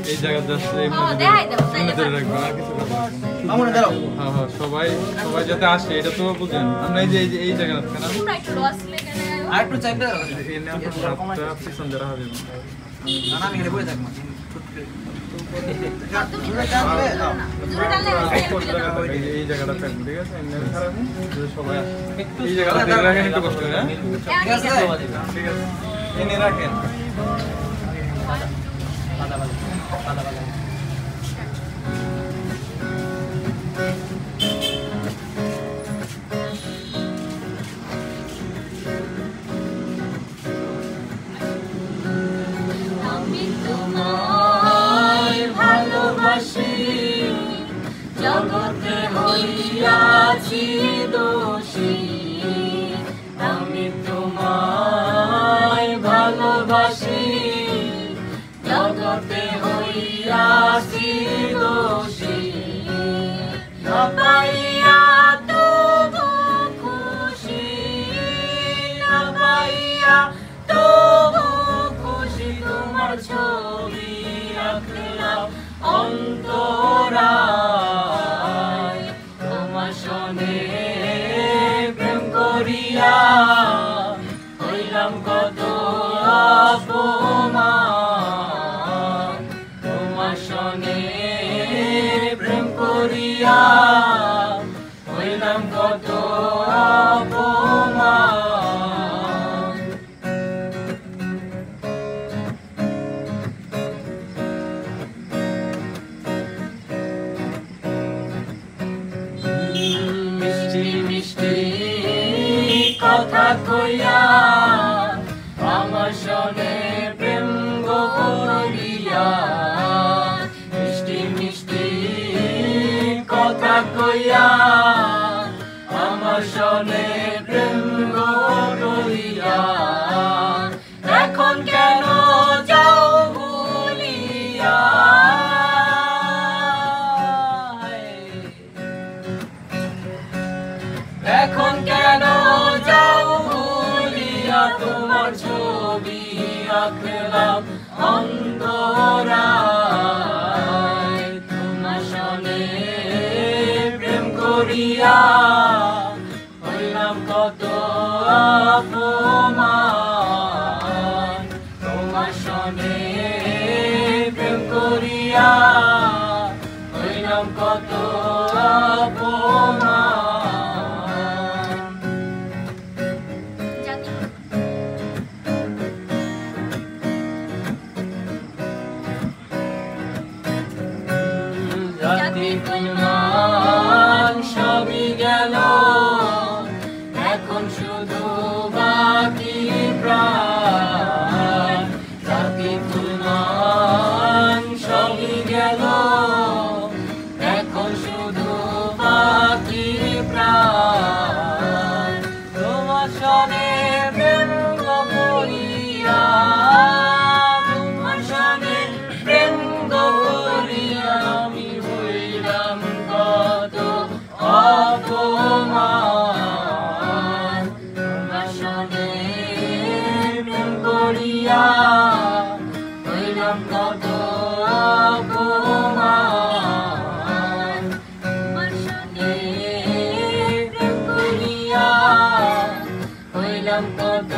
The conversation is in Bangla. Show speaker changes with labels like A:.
A: এই জায়গা সবাই সবাই যাতে আসে এটা তো বুঝেন আমরা এই যে এই জায়গা পিছন যারা হবে এই জায়গাটা থাকবে ঠিক আছে সবাই এই জায়গাটা দেখে রাখেন একটু কষ্ট করে ঠিক আছে এনে রাখেন
B: জগতে হইয়াছি দোষী আমি তোমায় ভালোবাসি জগতে হইয়াছি দোষী না পাইয়া তবু খুশি না পাইয়া তবু খুশি তোমার ছবি আঁকলাম অন্তরা হইলাম কত অপমান তোমার সনে প্রেম করিয়া হইলাম কত অপমান মিষ্টি মিষ্টি কথা কইয়া আমার সনে প্রেম করিয়া মিষ্টি মিষ্টি কথা কইয়া আমার সনে প্রেম করিয়া এখন কেন যাও ভুলিয়া এখন কেন তোমার ছবি আঁকলাম অন্তরায় তোমার সনে প্রেম করিয়া হইলাম কত অপমান তোমার সনে প্রেম করিয়া হইলাম কত অপমান সবই গেল এখন শুধু বাকি প্রাণ জাতি ফুলমান সবই গেল এখন শুধু বাকি প্রাণ তোমার সনে প্রেম করিয়া তোমার সনে প্রেম করিয়া আমি হইলাম কত অপমান তোমার সনে প্রেম করিয়া হইলাম কত অপমান তোমার সনে প্রেম করিয়া হইলাম কত